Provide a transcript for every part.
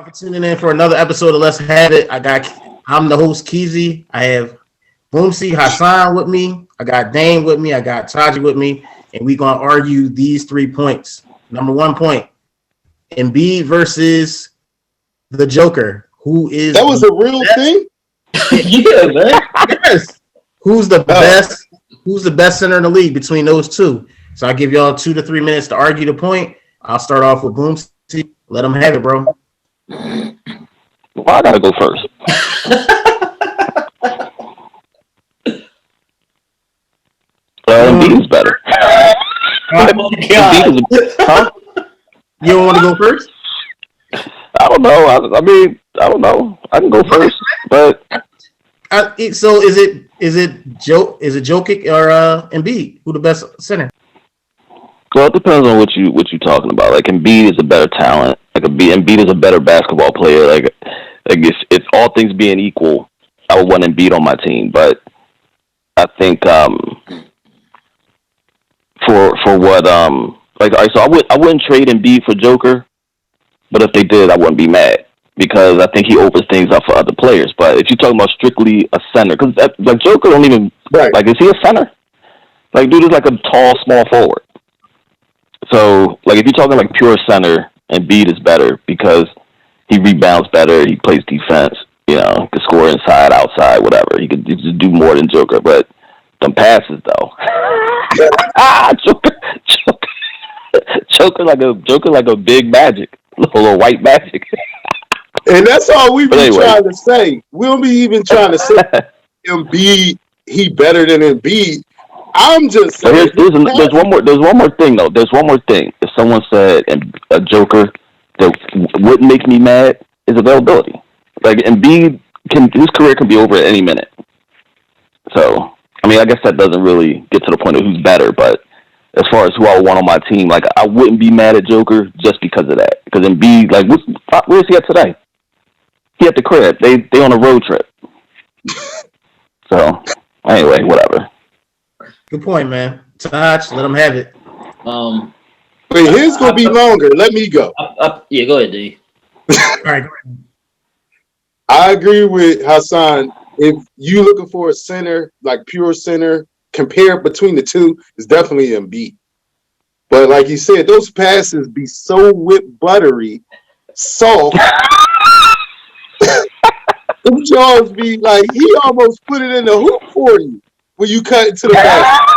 For tuning in for another episode of Let's Have It. I'm the host Keazy. I have Boomsy Hassan with me. I got Dane with me. I got Taji with me, and we're gonna argue these 3 points. Number 1 point: Embiid versus the Joker. Who is that was a real thing? Yeah, man. Yes. Who's the best? Who's the best center in the league between those two? So I'll give y'all 2 to 3 minutes to argue the point. I'll start off with Boomsy. Let him have it, bro. Well, I gotta go first. Embiid is better. Oh my God. Huh? You don't want to go first? I don't know. I don't know. I can go first, but So is it Jokic or Embiid? Who the best center? well, it depends on what you're talking about. Like Embiid is a better talent. Like Embiid is a better basketball player. Like if all things being equal, I would want Embiid on my team. But I think for what like all right, so I wouldn't trade Embiid for Joker, but if they did, I wouldn't be mad because I think he opens things up for other players. But if you're talking about strictly a center, because like Joker don't even like is he a center? Like dude is like a tall, small forward. So like if you're talking like pure center, Embiid is better because he rebounds better, he plays defense, you know, he can score inside, outside, whatever. He could just do more than Joker, but them passes though. Joker like a big magic, little white magic. And that's all we've been trying to say. We don't be even trying to say Embiid, he better than Embiid. I'm just saying. There's one more thing though. There's one more thing. If someone said a Joker that wouldn't make me mad is availability. Like Embiid his career can be over at any minute. So I mean, I guess that doesn't really get to the point of who's better, but as far as who I would want on my team, like I wouldn't be mad at Joker just because of that. Because Embiid, like, where's he at today? He at the crib. They on a road trip. So anyway, whatever. Good point, man. Taj, let him have it. But his gonna be longer. Let me go. Yeah, go ahead, D. All right, go ahead. I agree with Hassan. If you looking for a center, like pure center, compare between the two, it's definitely Embiid. But like you said, those passes be so whipped buttery, soft. Them jaws be like he almost put it in the hoop for you when you cut into the basket.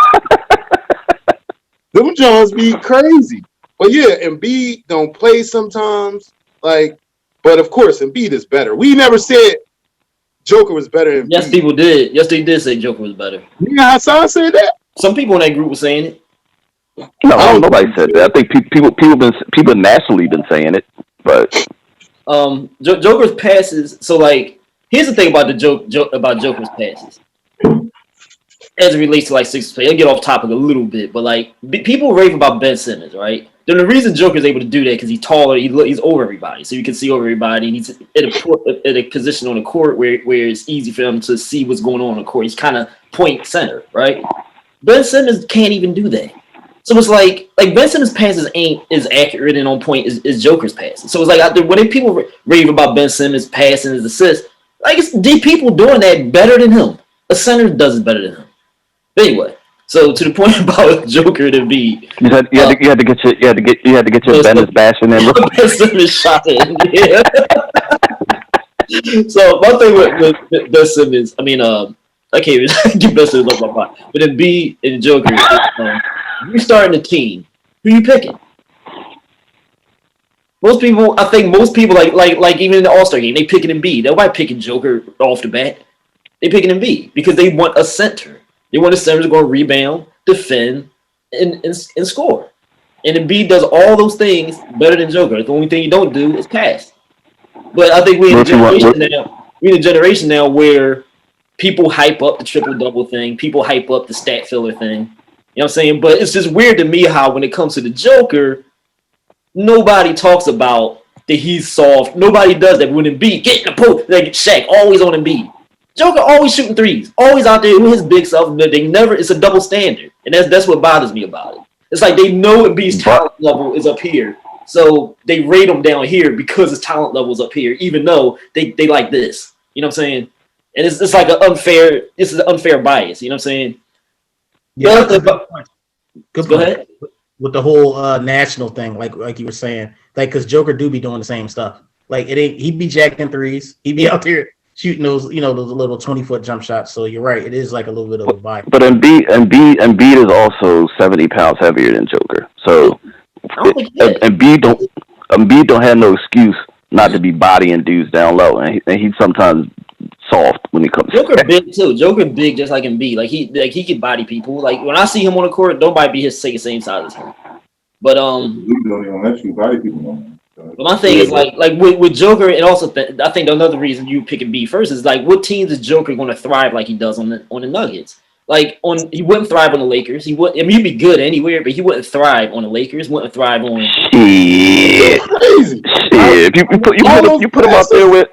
Them jaws be crazy. But yeah, Embiid don't play sometimes. Like, but of course, Embiid is better. We never said Joker was better than Embiid. Yes, people did. Yes, they did say Joker was better. Yeah, Hassan said that. Some people in that group were saying it. No, nobody said that. I think people nationally been saying it, but Joker's passes. So like, here's the thing about about Joker's passes. As it relates to like Sixers play, I'll get off topic a little bit, but like people rave about Ben Simmons, right? Then the reason Joker's able to do that because he's taller, he's over everybody, so you can see over everybody. And he's at a position on the court where it's easy for him to see what's going on the court. He's kind of point center, right? Ben Simmons can't even do that. So it's like Ben Simmons' passes ain't as accurate and on point as Joker's passes. So it's like when people rave about Ben Simmons passing his assists, like it's people doing that better than him. A center does it better than him. But anyway, so to the point about Joker to be, you had to get your Bennett bashing in. Ben Simmons shot in. Yeah. So my thing with Ben Simmons, I mean, I can't even get Ben Simmons off my mind. But then B and Joker, you're starting a team. Who you picking? I think most people like even in the All-Star game, they picking Embiid. Nobody picking Joker off the bat. They picking Embiid because they want a center. They want a center to go rebound, defend, and score. And Embiid does all those things better than Joker. The only thing you don't do is pass. But I think we're in a generation now where people hype up the triple-double thing. People hype up the stat filler thing. You know what I'm saying? But it's just weird to me how when it comes to the Joker, nobody talks about that he's soft. Nobody does that. When Embiid get in the post, like Shaq, always on Embiid. Joker always shooting threes, always out there with his big self. They never. It's a double standard, and that's what bothers me about it. It's like they know Embiid's talent level is up here, So they rate him down here because his talent level's up here, even though they like this. You know what I'm saying? And it's like this is an unfair bias. You know what I'm saying? Yeah, Good go ahead. With the whole national thing, like you were saying, like because Joker do be doing the same stuff. Like it ain't he be jacking threes, he be out there shooting those those little 20-foot jump shots. So you're right, it is like a little bit of a bias. But Embiid is also 70 pounds heavier than Joker. So Embiid don't have no excuse not to be bodying dudes down low, and he's sometimes soft when it comes. Joker big too. Joker big just like Embiid. Like he can body people. Like when I see him on the court, nobody be his same size as him. But don't even let you body people no more. But my thing is like with Joker, and also I think another reason you pick Embiid first is like what teams is Joker going to thrive like he does on the Nuggets? Like he wouldn't thrive on the Lakers. He would. I mean, he'd be good anywhere, but he wouldn't thrive on the Lakers. Wouldn't thrive on. Shit. If you put him out there with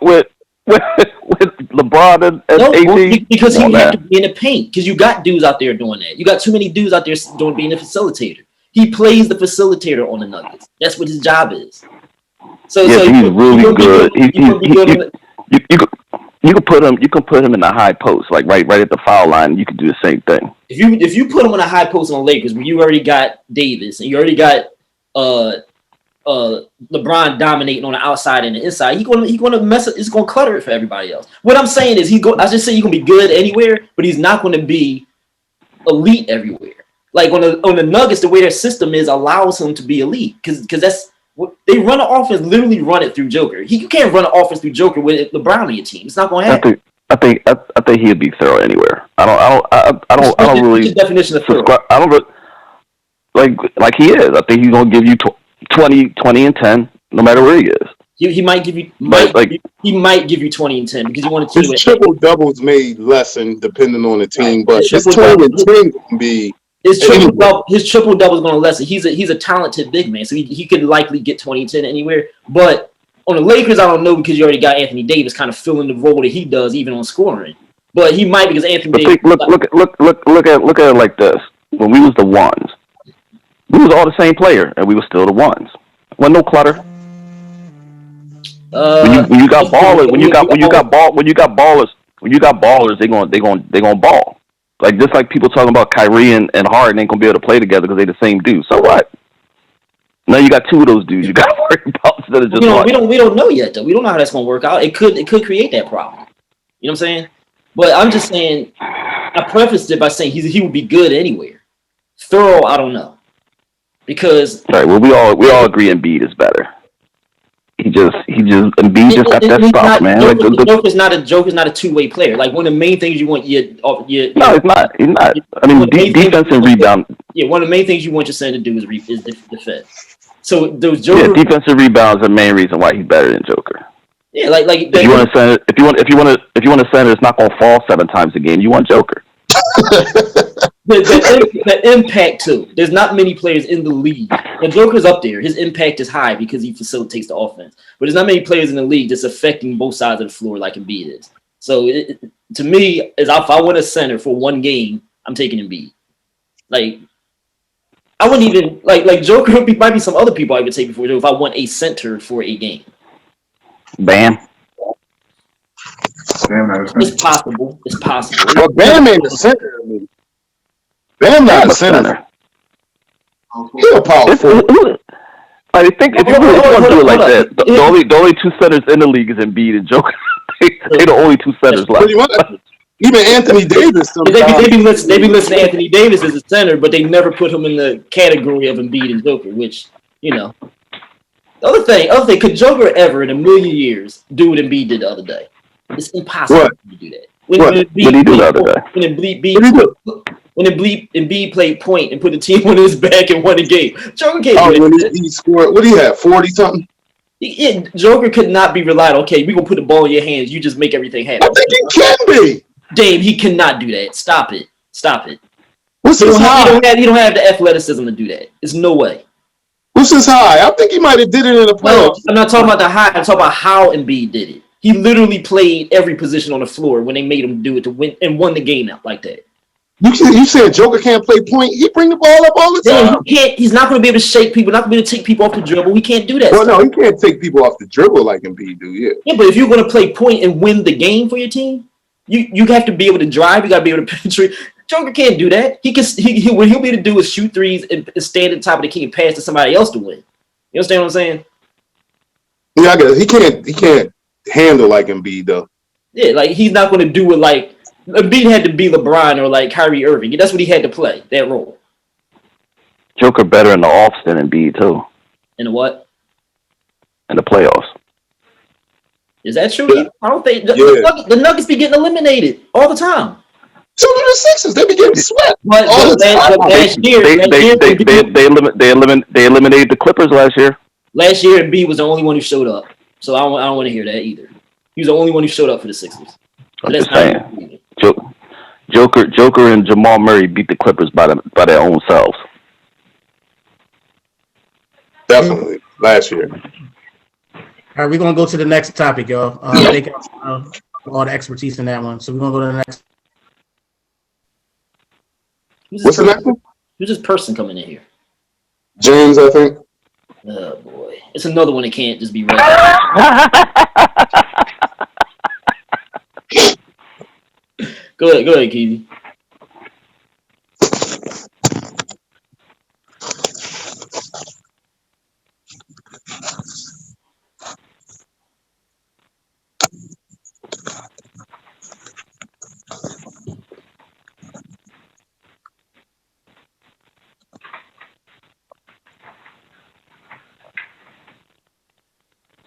LeBron and AD. Because he have to be in the paint. Because you got dudes out there doing that. You got too many dudes out there being a facilitator. He plays the facilitator on the Nuggets. That's what his job is. So he's really good. You can put him in a high post, like right at the foul line. You can do the same thing. If you put him on a high post on the Lakers, where you already got Davis and you already got LeBron dominating on the outside and the inside, he's gonna mess it. It's gonna clutter it for everybody else. What I'm saying is I just say he's gonna be good anywhere, but he's not gonna be elite everywhere. Like on the Nuggets, the way their system is allows him to be elite because that's what they run an offense. Literally run it through Joker. You can't run an offense through Joker with LeBron on your team. It's not gonna happen. I think he'd be thorough anywhere. I don't really definition of thorough. I don't like he is. I think he's gonna give you 20 and 10 no matter where he is. He might give you he might give you 20 and 10 because you want to his triple doubles may lessen depending on the team, but his 20 and 10 can be. His triple double is going to lessen. He's a talented big man, so he could likely get 20 and 10 anywhere. But on the Lakers, I don't know because you already got Anthony Davis kind of filling the role that he does, even on scoring. But he might because Anthony Davis. Look at it like this: when we was the ones, we was all the same player, and we was still the ones. Wasn't no clutter. When you got ballers, they gonna ball. Like just like people talking about Kyrie and Harden ain't gonna be able to play together because they the same dude. So what? Now you got two of those dudes. You got to worry about instead of just one. We don't know yet though. We don't know how that's gonna work out. It could create that problem. You know what I'm saying? But I'm just saying. I prefaced it by saying he would be good anywhere. Thorough, I don't know, because right. Well, we all agree Embiid is better. Embiid just got that stuff, man. Joker's not a two-way player. Like one of the main things you want, no, he's not. He's not. I mean, defense and rebound. Yeah, one of the main things you want your center to do is defend. So those Joker. Yeah, defensive rebounds are the main reason why he's better than Joker. Yeah, like if you want a center, it's not gonna fall 7 times a game. You want Joker. The impact too. There's not many players in the league. And Joker's up there. His impact is high because he facilitates the offense. But there's not many players in the league that's affecting both sides of the floor like Embiid is. So to me, if I want a center for one game, I'm taking Embiid. Like I wouldn't even like Joker. Might be some other people I would take before Joker if I want a center for a game. Bam. It's possible. Well, Bam ain't a center. Bam not a center. He's a power forward. I think if you want to do it like that, the only 2 centers in the league is Embiid and Joker. They're the only 2 centers left. Even Anthony Davis. They be listing Anthony Davis as a center, but they never put him in the category of Embiid and Joker, which, you know. The other thing, could Joker ever in a million years do what Embiid did the other day? It's impossible to do that. What did he do the other day? When Embiid played point and put the team on his back and won the game. Joker can't do that. He scored, what do you have, 40-something? Yeah, Joker could not be relied on. Okay, we're going to put the ball in your hands. You just make everything happen. I think he can be. Dave, he cannot do that. Stop it. What's his high? He don't have the athleticism to do that. There's no way. What's his high? I think he might have did it in the playoffs. No, I'm not talking about the high. I'm talking about how Embiid did it. He literally played every position on the floor when they made him do it to win and won the game out like that. You said Joker can't play point? He bring the ball up all the time. He can't. He's not going to be able to shake people. Not going to be able to take people off the dribble. He can't do that. Well, no, he can't take people off the dribble like Embiid do. Yeah. Yeah, but if you're going to play point and win the game for your team, you have to be able to drive. You got to be able to penetrate. Joker can't do that. What he'll be able to do is shoot threes and stand at the top of the key and pass to somebody else to win. You understand what I'm saying? Yeah, I guess he can't handle like Embiid though. Yeah, like he's not going to do it like Embiid had to be LeBron or like Kyrie Irving. That's what he had to play, that role. Joker better in the offs than Embiid too. In the what? In the playoffs. Is that true? Yeah. I don't think the Nuggets be getting eliminated all the time. So do the Sixers. They be getting swept But all the time. They eliminated the Clippers last year. Last year, Embiid was the only one who showed up. So I don't want to hear that either. He was the only one who showed up for the Sixers. I'm just saying. Joker and Jamal Murray beat the Clippers by their own selves. Definitely last year. All right, we're gonna go to the next topic, y'all. Thank you for all the expertise in that one. So we're gonna go to the next. What's the next one? Who's this person coming in here? James, I think. Oh boy, it's another one that can't just be read. Go ahead, Keazy.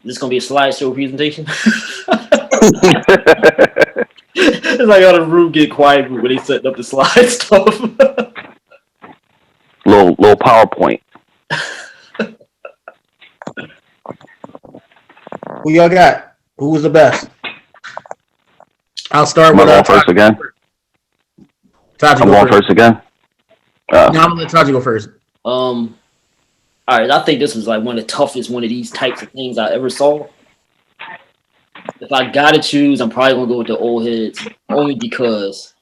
This gonna be a slideshow presentation. It's like how the room get quiet when they setting up the slide stuff. little PowerPoint. Who y'all got? Who was the best? I'll start Am I with going first again? Taji, I'm going first again. No, I'm gonna let Taji go first. All right, I think this was like one of the toughest one of these types of things I ever saw. If I gotta choose, I'm probably gonna go with the old heads only because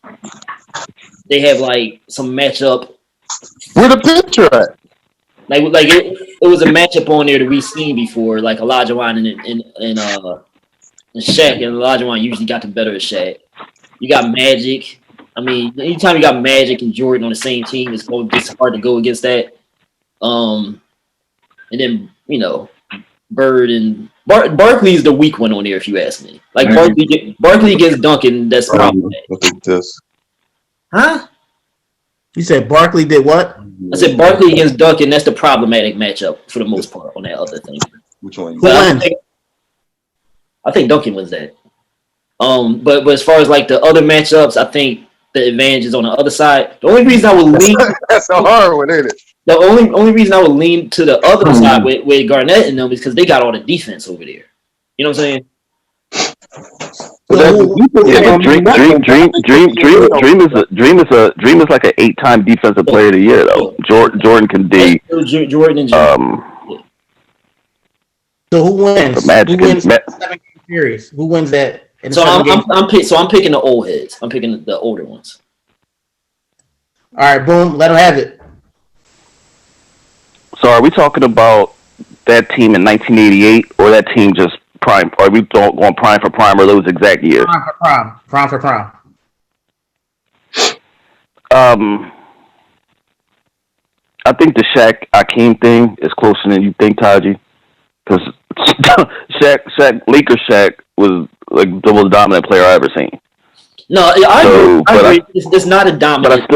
they have like some matchup. Where the picture at? Like it was a matchup on there that we've seen before, like Elijah Wan and Shaq, and Elijah Wan usually got the better of Shaq. You got Magic. I mean, anytime you got Magic and Jordan on the same team, it's hard to go against that. And then, Bird and Barkley is the weak one on there, if you ask me. Like Barkley against Duncan, that's problematic. Huh? You said Barkley did what? I said Barkley against Duncan, that's the problematic matchup for the most part on that other thing. Which one? Who wins? I think Duncan wins that. But as far as like the other matchups, I think the advantage is on the other side. The only reason I would lean that's a hard one, ain't it? The only reason I would lean to the other side with Garnett and them is because they got all the defense over there. You know what I'm saying? Dream is like an 8-time defensive player of the year though. Jordan can be. Jordan and Jordan. So who wins? Who wins the 7-game series? Who wins that? So I'm picking the old heads. I'm picking the older ones. All right, boom. Let them have it. So are we talking about that team in 1988 or that team just prime? Are we going prime for prime or those exact years? Prime for prime. I think the Shaq Akeem thing is closer than you think, Taji. Because Lakers Shaq was like the most dominant player I ever seen. No, I agree. It's not a dominant.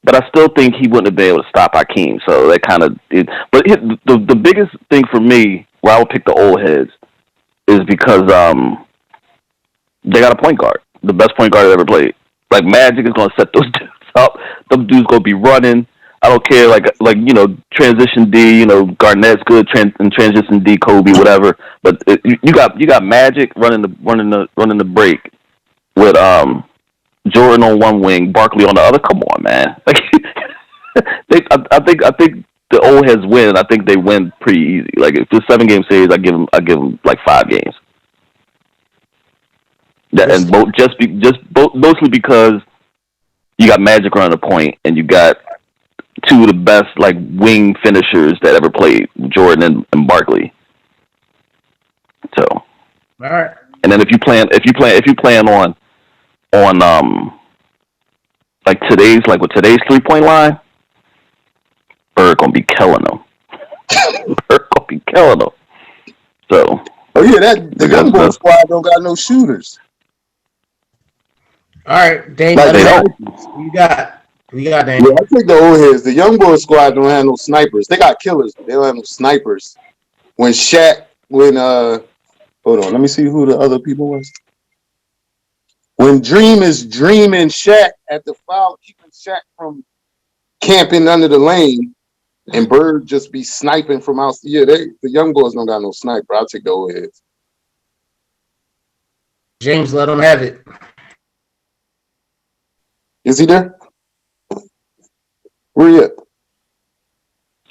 But I still think he wouldn't have been able to stop Hakeem. So that kind of – but the biggest thing for me where I would pick the old heads is because they got a point guard, the best point guard that ever played. Like Magic is going to set those dudes up. Those dudes going to be running. I don't care, transition D, Garnett's good in transition D, Kobe, whatever. But you got Magic running the break with Jordan on one wing, Barkley on the other. Come on, man! Like, I think the old heads win. I think they win pretty easy. Like if it's a 7-game series, I give them like 5 games. That and mostly because you got Magic running the point, and you got two of the best like wing finishers that ever played, Jordan and Barkley. So, All right. and then if you plan on like with today's 3-point line, Bird gonna be killing them. Bird gonna be killing them. So, oh yeah, the young boy squad don't got no shooters. All right, Dane. Like they don't. You got. We got Dane. Yeah, I take the old heads. The young boy squad don't have no snipers. They got killers, but they don't have no snipers. When hold on, let me see who the other people was. When Dream is dreaming Shaq at the foul, keeping Shaq from camping under the lane, and Bird just be sniping from out. Yeah, the young boys don't got no sniper. I'll take the old heads. James, let him have it. Is he there? Where he at?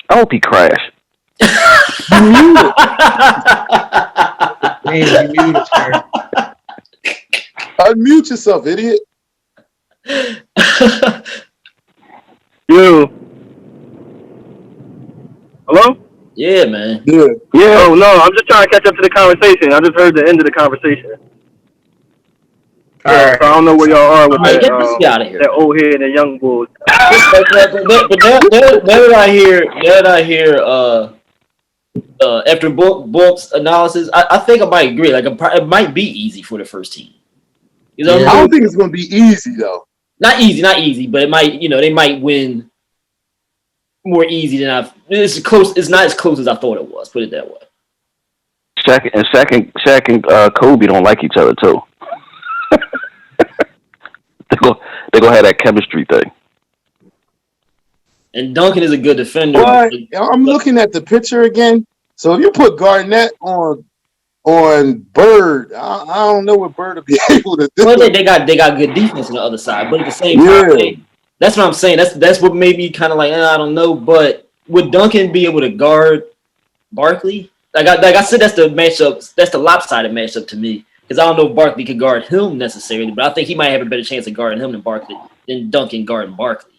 I hope he crashed. James, you muted, sir. Unmute yourself, idiot. Yo. Hello? Yeah, man. Yeah. Oh, no, I'm just trying to catch up to the conversation. I just heard the end of the conversation. All right. So I don't know where y'all are with Right, get this guy out of here. that old head and young boys. But now that I hear after Bulk's analysis, I think I might agree. Like it might be easy for the first team. You know, I don't think it's gonna be easy though. Not easy, but it might. You know, they might win more easy than It's close. It's not as close as I thought it was. Put it that way. Shaq and Kobe don't like each other too. They gonna have that chemistry thing. And Duncan is a good defender. But I'm looking at the picture again. So if you put Garnett on Bird, I don't know what Bird will be able to do. Well, they got good defense on the other side, but at the same time, that's what I'm saying. That's what made me kind of like I don't know. But would Duncan be able to guard Barkley? Like I said, that's the matchup. That's the lopsided matchup to me because I don't know if Barkley could guard him necessarily, but I think he might have a better chance of guarding him than Duncan guarding Barkley.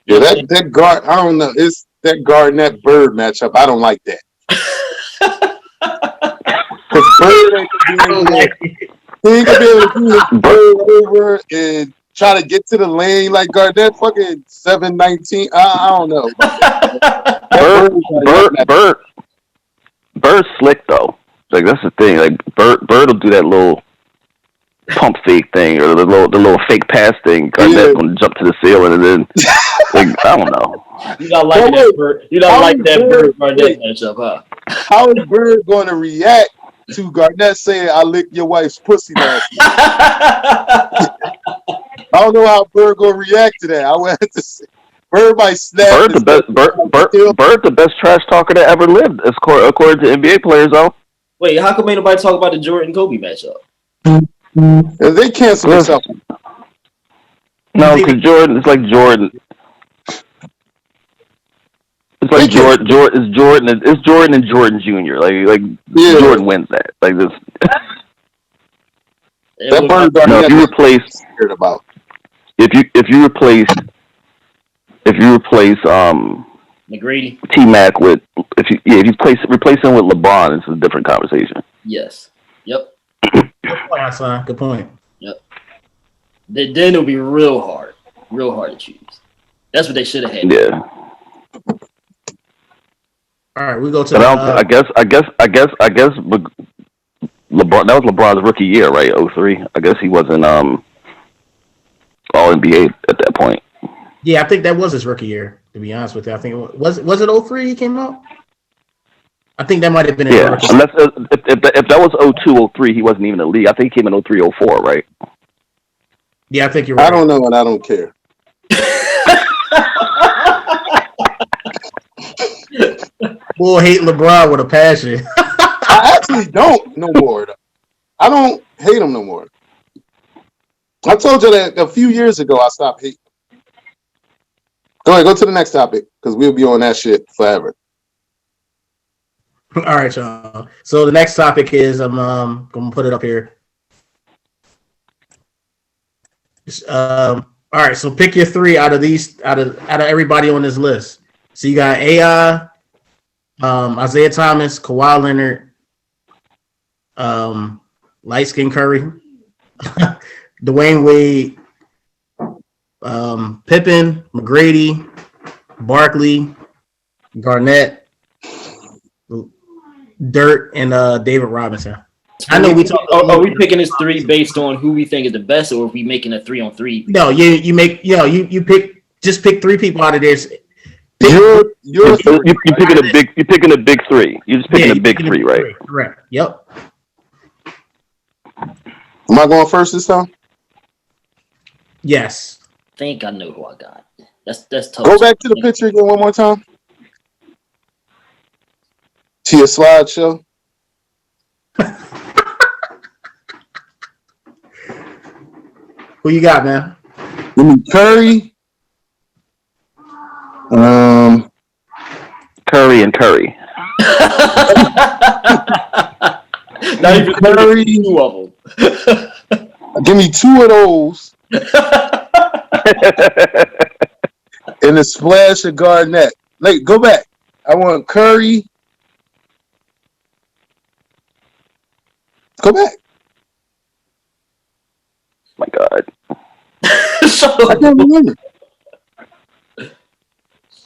Yeah, that guard. I don't know. It's that Garnett Bird matchup. I don't like that. Because Bird ain't gonna be able to do his Bird over and try to get to the lane like Garnett. Fucking 7-19. I don't know. Bird's slick though. Like that's the thing. Like Bird will do that little pump fake thing or the little fake pass thing. Garnett's gonna jump to the ceiling and then like I don't know. You don't like that Bird. You don't like that Bird Garnett matchup, huh? How is Bird going to react to Garnett saying, "I licked your wife's pussy last night"? I don't know how Bird going to react to that. I went to say, Bird might snap. Bird the best trash talker that ever lived, according to NBA players, though. Wait, how come ain't nobody talk about the Jordan Kobe matchup? They cancel themselves. No, because Jordan. It's like Jordan. It's like Jordan. It's Jordan and Jordan Jr. Like Jordan wins that. Like this. That Bird. No, if you replace McGrady, T-Mac with if you replace him with LeBron, it's a different conversation. Yes. Yep. Good point, son. Good point. Yep. Then it'll be real hard to choose. That's what they should have had. Yeah. All right, we go to. But I guess LeBron. That was LeBron's rookie year, right? 03. I guess he wasn't All NBA at that point. Yeah, I think that was his rookie year. To be honest with you, I think it was it 03 he came out. I think that might have been his rookie. Unless if that was 02, 03, he wasn't even in the league. I think he came in 03, 04, right? Yeah, I think you're right. I don't know, and I don't care. We'll hate LeBron with a passion. I actually don't no more. I don't hate him no more. I told you that a few years ago I stopped hating. Go ahead, go to the next topic because we'll be on that shit forever. All right, y'all. So the next topic is I'm gonna put it up here. All right, so pick your three out of these out of everybody on this list. So you got AI, Isiah Thomas, Kawhi Leonard, light skin Curry, Dwayne Wade, Pippen, McGrady, Barkley, Garnett, Dirk, and David Robinson. I know we talk. Are we picking this three based on who we think is the best, or are we making a 3-on-3? No, you pick just pick three people out of this. You're You're picking a big three. You're just picking a big three, right? Correct. Yep. Am I going first this time? Yes. I think I know who I got. That's tough. Go back to the picture again one more time. To your slideshow. Who you got, man? Give me Curry. Curry and Curry. Not even Curry. two of them. Give me two of those. And a splash of Garnett. Like, go back. I want Curry. Go back. My God. I can't remember.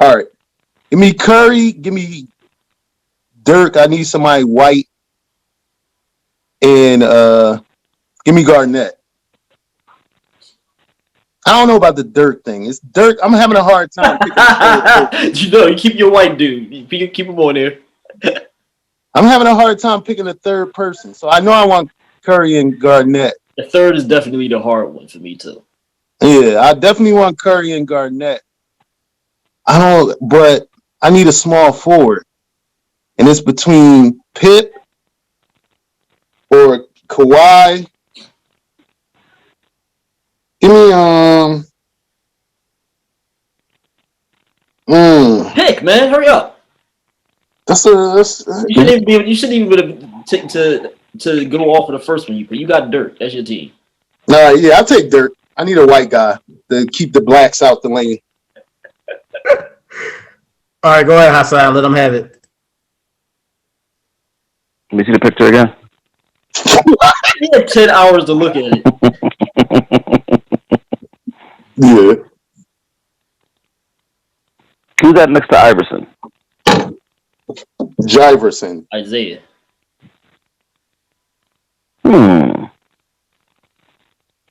All right. Give me Curry. Give me Dirk. I need somebody white. And give me Garnett. I don't know about the Dirk thing. It's Dirk. I'm having a hard time picking you keep your white dude. You keep him on there. I'm having a hard time picking a third person. So I know I want Curry and Garnett. The third is definitely the hard one for me too. Yeah, I definitely want Curry and Garnett. But I need a small forward. And it's between Pip or Kawhi. Give me Pick, man, hurry up. You shouldn't even be able to go off of the first one. You got Dirk. That's your team. Yeah, I'll take Dirk. I need a white guy to keep the blacks out the lane. All right, go ahead, Hassan. Let them have it. Let me see the picture again. You have 10 hours to look at it. Yeah. Who's that next to Iverson? Jiverson. Isaiah. You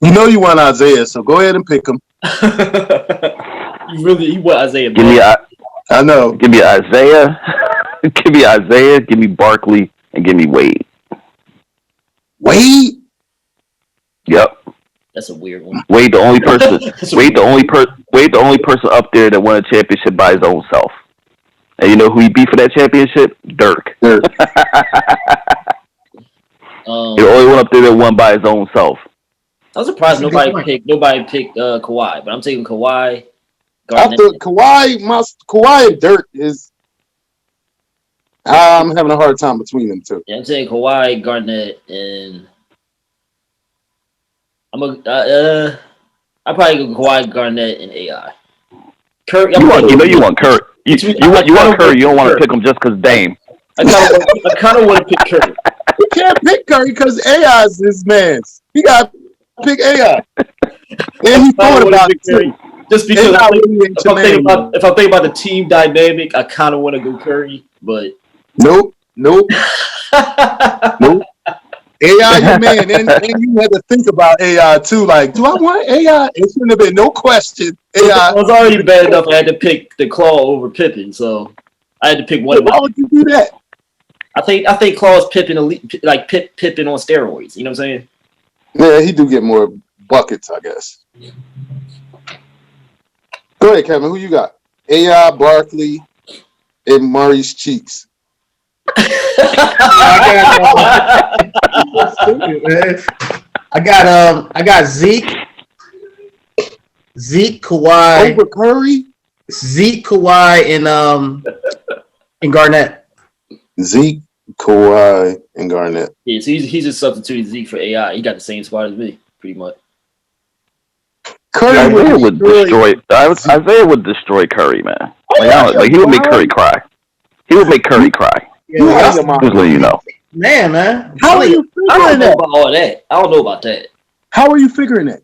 know you want Isaiah, so go ahead and pick him. you want Isaiah? I know. Give me Isaiah. Give me Isaiah. Give me Barkley, and give me Wade. Wade? Yep. That's a weird one. Wade, the only person. Wade, the only person up there that won a championship by his own self. And you know who he beat for that championship? Dirk. Dirk. The only one up there that won by his own self. I was surprised nobody picked Kawhi, but I'm taking Kawhi. Garnett. After Kawhi and Dirk is. I'm having a hard time between them two. Yeah, I'm saying Kawhi, Garnett, and I'll probably go Kawhi, Garnett, and AI. Curry. You want Curry. You want Curry. You don't want to pick him just because Dame. I kind of want to pick Curry. You can't pick Curry because AI is his man. You got to pick AI. And he thought about it too. Just because if I think about the team dynamic, I kind of want to go Curry, but nope. Nope. AI, your man, and you had to think about AI too. Like, do I want AI? It shouldn't have been no question. AI. I was already bad enough. I had to pick the Claw over Pippen, so I had to pick one. Why would you do that? I think Claw's Pippen like Pippen on steroids. You know what I'm saying? Yeah, he do get more buckets, I guess. Go ahead, Kevin. Who you got? AI, Barkley, and Maurice Cheeks. I got Zeke, Kawhi, over Curry, Zeke, Kawhi, and Garnett. Zeke, Kawhi, and Garnett. Yeah, so he's just substituting Zeke for AI. He got the same spot as me, pretty much. Curry Isaiah would destroy. Isaiah would destroy Curry, man. Like he would make Curry cry. He would make Curry cry. You out of your Just mind. letting you know. Man. How are you I don't figuring know that? about all that. I don't know about that. How are you figuring that?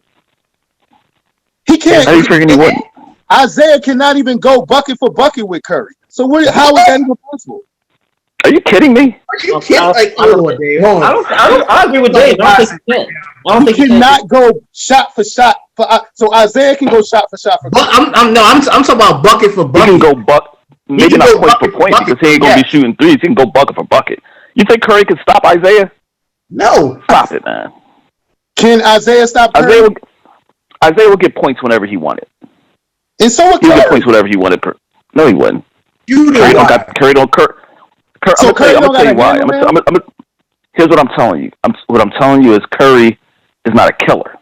He can't. How you figuring he wouldn't? Isaiah cannot even go bucket for bucket with Curry. So how is that even possible? Are you kidding me? Are you kidding? Like, hold on, Dave. Hold on. I agree with Dave. I don't think he can. I don't think He he can. cannot go shot for shot. So Isaiah can go shot for shot for. But I'm talking about bucket for He bucket. can go maybe can not go point for bucket for point bucket, because he ain't gonna yes. be shooting threes. He can go bucket for bucket. You think Curry can stop Isaiah? No. Stop it, man. Can Isaiah stop Curry? Isaiah will get points whenever he wanted. And so would He would get Curry. points whenever he wanted. No, he wouldn't. You Curry know don't why. got Curry don't Curry. So I'm Curry gonna don't tell you got a why. handle, Here's what I'm telling you. What I'm telling you is Curry is not a killer.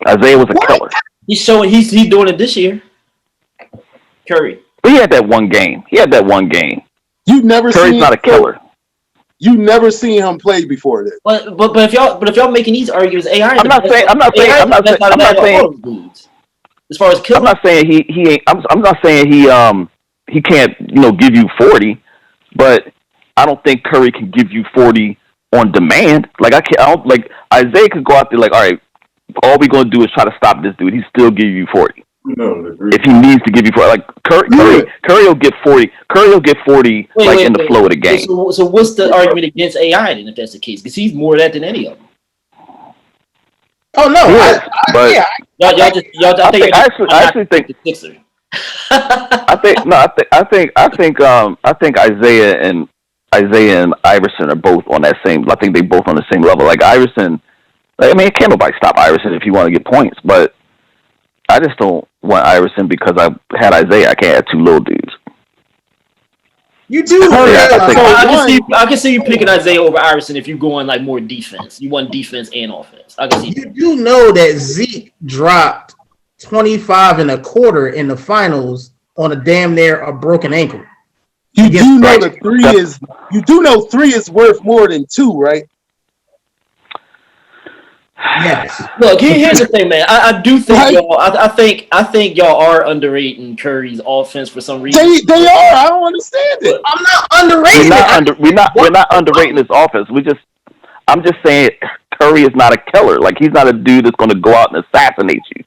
Isaiah was a killer. He's showing he's doing it this year. Curry. But he had that one game. You never Curry's seen not a killer. You never seen him play before this. But if y'all making these arguments, AI. I'm not saying As far as killing, I'm not saying he ain't. I'm not saying he can't give you 40, but I don't think Curry can give you 40 on demand. Like I don't like Isaiah could go out there like, all right, all we're gonna do is try to stop this dude. He still give you 40 if he needs to give you 40. Like Curry will get 40. Curry will get 40 in the flow of the game. So what's the argument against AI then if that's the case? Because he's more of that than any of them. Oh no, I actually think the Sixers. I think Isaiah and Iverson are both on that same. I think they both on the same level. Like Iverson, can't nobody stop Iverson if you want to get points, but I just don't want Iverson because I had Isaiah. I can't have two little dudes. You do. I can see you picking Isaiah over Iverson if you're going like more defense. You want defense and offense. I can see. You do know that Zeke dropped 25 and a quarter in the finals on a damn near a broken ankle. You do know the three is. You do know 3 is worth more than 2, right? Yes. Look, here's the thing, man. I do think y'all. I think y'all are underrating Curry's offense for some reason. They are. I don't understand it. I'm not underrating. We're not underrating his offense. I'm just saying Curry is not a killer. Like he's not a dude that's going to go out and assassinate you.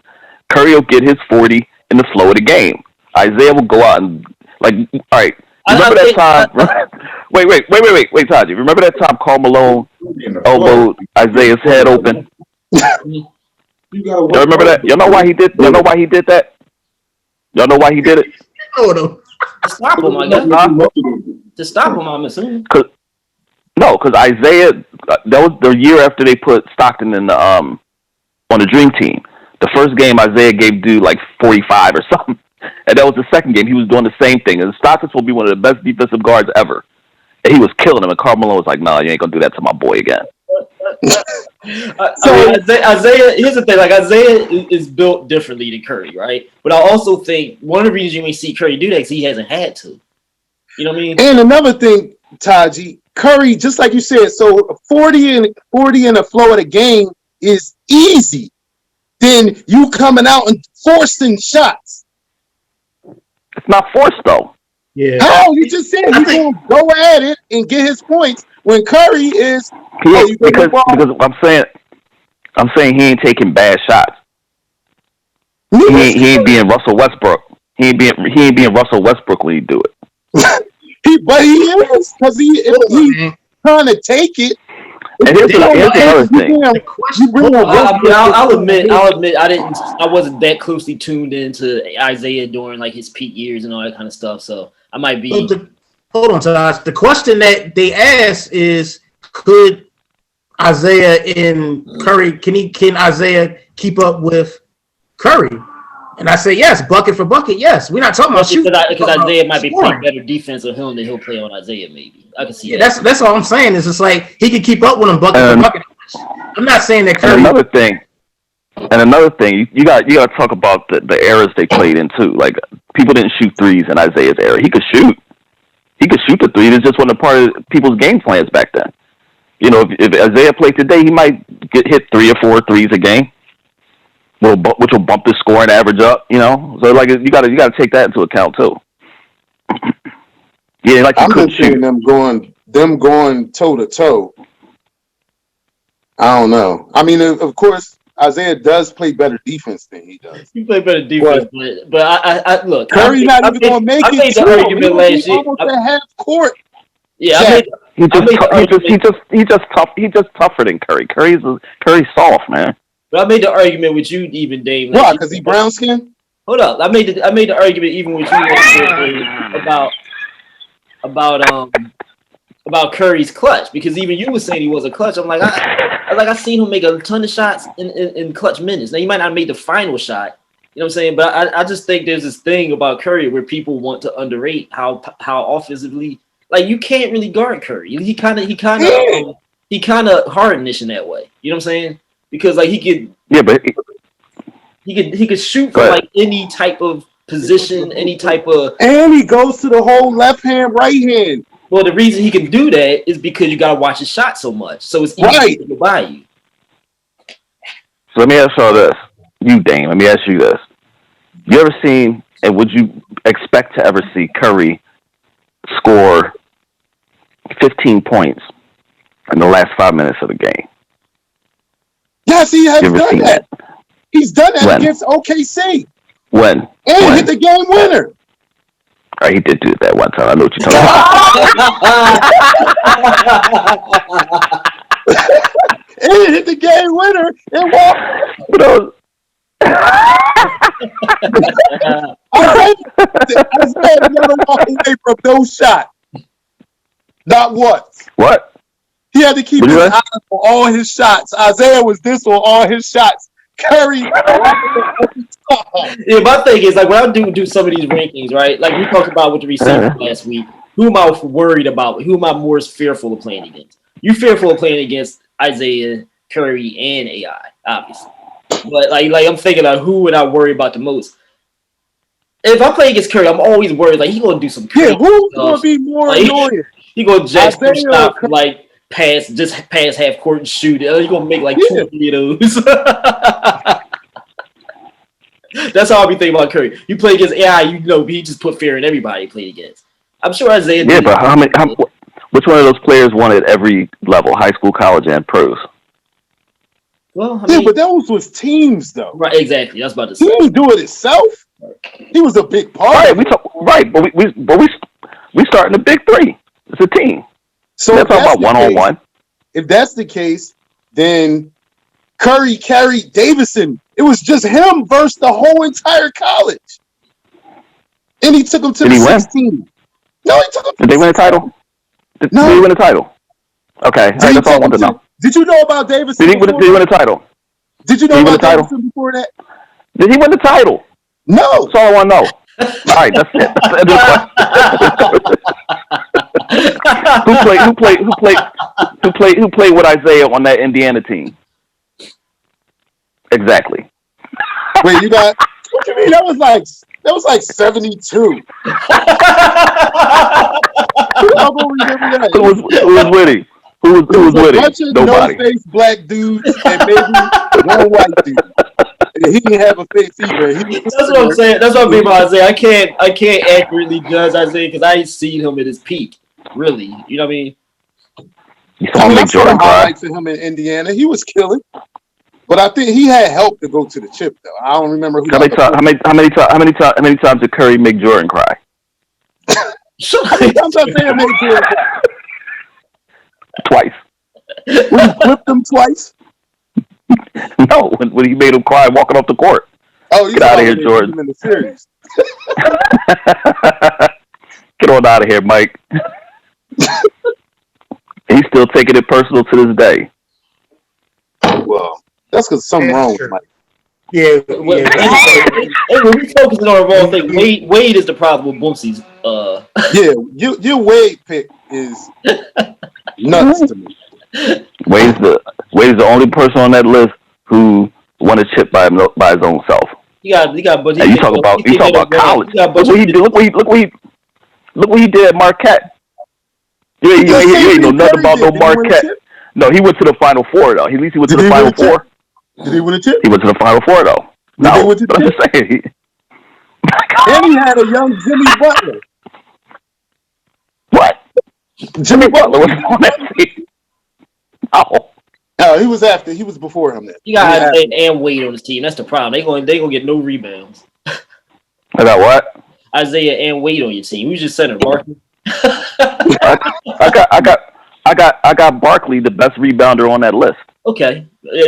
Curry will get his 40 in the flow of the game. Isaiah will go out and all right. Remember that time? Wait, Taji. Remember that time Karl Malone elbowed Isaiah's head open? You Y'all remember that? Y'all know why he did? Y'all know why he did that? Y'all know why he did it? To stop him, I guess. To stop him, I'm assuming. Because Isaiah, that was the year after they put Stockton in the on the Dream Team. The first game Isaiah gave dude like 45 or something. And that was the second game. He was doing the same thing. And Stockton will be one of the best defensive guards ever. And he was killing him. And Karl Malone was like, "No, you ain't gonna do that to my boy again." Isaiah. Here's the thing: like Isaiah is built differently than Curry, right? But I also think one of the reasons you may see Curry do that is he hasn't had to. You know what I mean? And another thing, Taji, Curry, just like you said, so 40 in the flow of the game is easy. Then you coming out and forcing shots. It's not forced though. Yeah. How? You just said he's going to go at it and get his points when Curry is. Because I'm saying he ain't taking bad shots. He ain't being Russell Westbrook. He ain't being Russell Westbrook when he do it. But he is because he's trying to take it. And here's another thing. I'll admit I wasn't that closely tuned into Isaiah during like his peak years and all that kind of stuff. So I might be. Hold on, Tosh. The question that they asked is, could Isaiah and Curry? Can Isaiah keep up with Curry? And I say yes, bucket for bucket. Yes, we're not talking about shooting because Isaiah might be playing better defense on him than he'll play on Isaiah. Maybe I can see that. That's all I'm saying. Is it's like he can keep up with him bucket for bucket. I'm not saying that Curry. And another thing, you got to talk about the eras they played in too. Like people didn't shoot threes in Isaiah's era. He could shoot. He could shoot the three. It just wasn't a part of people's game plans back then. You know, if Isaiah played today, he might hit 3 or 4 threes a game. which will bump the scoring average up. You know, so like you got to take that into account too. Yeah, like you I'm could just saying shoot. them going toe to toe. I don't know. I mean, of course, Isaiah does play better defense than he does. He played better defense, but I look. Curry's not even going to make it. I made the argument last year. Almost at half court. Yeah, He's just tough. He's just tougher than Curry. Curry's soft, man. But I made the argument with you, even Dave. Why? Because he brown skin. Hold up, I made the argument even with you about Curry's clutch, because even you were saying he was a clutch. I'm like, I seen him make a ton of shots in clutch minutes. Now he might not make the final shot, you know what I'm saying? But I just think there's this thing about Curry where people want to underrate how offensively, like, you can't really guard Curry. He kind of hard-ish in that way. You know what I'm saying? Because like he could shoot from like any type of position, any type of, and he goes to the whole left hand, right hand. Well, the reason he can do that is because you gotta watch his shot so much, so it's easy to buy you. So let me ask you all this, Dame. Let me ask you this: you ever seen, and would you expect to ever see Curry score 15 points in the last 5 minutes of the game? Yes, he has done that. He's done that against OKC. When? And hit the game winner. All right, he did do that one time. I know what you're talking about. And hit the game winner and walked. I said he got to walk away from no shot. Not once. What? He had to keep his eye on all his shots. Isaiah was this on all his shots. Curry. Yeah, my thing is, like, when I do some of these rankings, right? Like we talked about with the receivers last week. Who am I worried about? Who am I more fearful of playing against? You're fearful of playing against Isaiah, Curry, and AI, obviously. But like I'm thinking of who would I worry about the most? If I play against Curry, I'm always worried like he's gonna do some crazy who's stuff. gonna be more like, annoying? He gonna jack stop like pass half court and shoot it. He's gonna make like 2 or 3 of those. That's how I be thinking about Curry. You play against AI, you know, he just put fear in everybody he played against. I'm sure Isaiah. Yeah, but which one of those players won at every level, high school, college, and pros? Well, I mean, but those was teams, though. Right, exactly. That's about to say. He didn't do it himself. He was a big part. Right, but we starting the big three. It's a team. So that's about one-on-one. If that's the case, then Curry carried Davison. It was just him versus the whole entire college. And he took him to the 16. No, he took him. Did they win a title? Did they win a title? Okay, that's all I want to know. Did you know about Davison? Did he win a title? Did you know about Davison before that? Did he win the title? No. That's all I want to know. All right, that's it. Who played with Isaiah on that Indiana team? Exactly. Wait, you got? What you mean? That was like 72. Who was winning? Who was winning? Nobody. No-face black dudes and maybe one white dude. And he didn't have a face either. That's what I'm saying. That's what I mean about Isaiah. I can't accurately judge Isaiah because I ain't seen him at his peak. Really, you know what I mean? I saw highlights of him in Indiana. He was killing. But I think he had help to go to the chip, though. I don't remember who. How many times did Curry make Jordan cry? I'm not saying make Jordan cry. Twice. When he flipped him twice? No, when he made him cry walking off the court. Oh, get out of here, Jordan. In the series. Get on out of here, Mike. He's still taking it personal to this day. Well, that's because something wrong with Mike. Yeah. When we focusing on the wrong thing, Wade is the problem with Boomsie's. Yeah, your Wade pick is nuts to me. Wade's the only person on that list who won a chip by his own self. You talk about college. Look what he did at Marquette. You ain't know nothing about no Marquette. No, he went to the Final Four though. At least he went to the Final Four. Did he win a chip? He went to the Final Four though. No, what you but I'm did? just saying. And he had a young Jimmy Butler. What? Jimmy Butler was on that team. Oh, No, he was before him then. You got Isaiah and Wade on his team. That's the problem. They gonna get no rebounds. I got what? Isaiah and Wade on your team. Who's your center, Barkley? I got Barkley, the best rebounder on that list. Okay,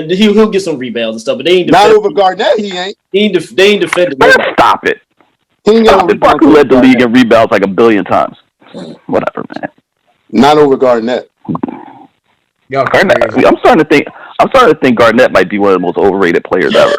he'll get some rebounds and stuff, but they ain't Not defending. over Garnett, he ain't. They ain't defending. Man, stop it. He ain't got no rebounds Barkley over led the league Garnett. in rebounds like a billion times. Whatever, man. Not over Garnett. Y'all Garnett, crazy. I'm starting to think Garnett might be one of the most overrated players ever.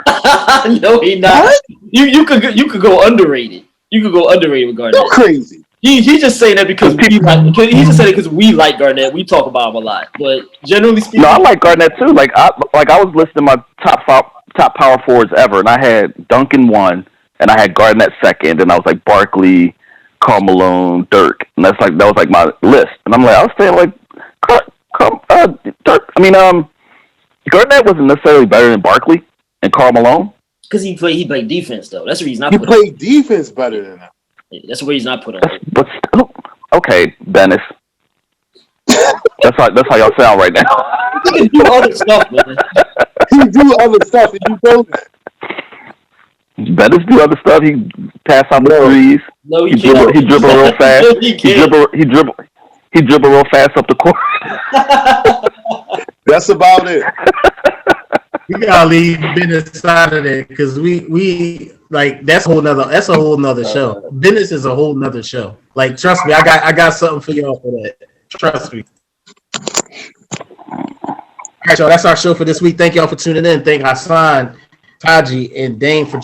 No, he not. You could go underrated. You could go underrated with Garnett. You're crazy. He just saying that because we like. He just said it because we like Garnett. We talk about him a lot, but generally speaking, No, I like Garnett too. Like I was listing my top power forwards ever, and I had Duncan 1, and I had Garnett 2nd, and I was like Barkley, Karl Malone, Dirk, and that was like my list. And I'm like, I was saying like, Dirk. I mean, Garnett wasn't necessarily better than Barkley and Karl Malone because he played defense though. That's the reason I He put played defense better than him. That's the reason I put him. but still, okay, Dennis. That's how y'all sound right now. He can do other stuff, man. He do other stuff, and you know that. Dennis do other stuff. He pass out the threes. No, He dribble real fast. No, he can't. He dribble real fast up the court. That's about it. We gotta leave business out of there because we like that's a whole nother show. Business is a whole nother show. Like, trust me, I got something for y'all for that. Trust me. All right, y'all. That's our show for this week. Thank y'all for tuning in. Thank Hassan, Taji, and Dane for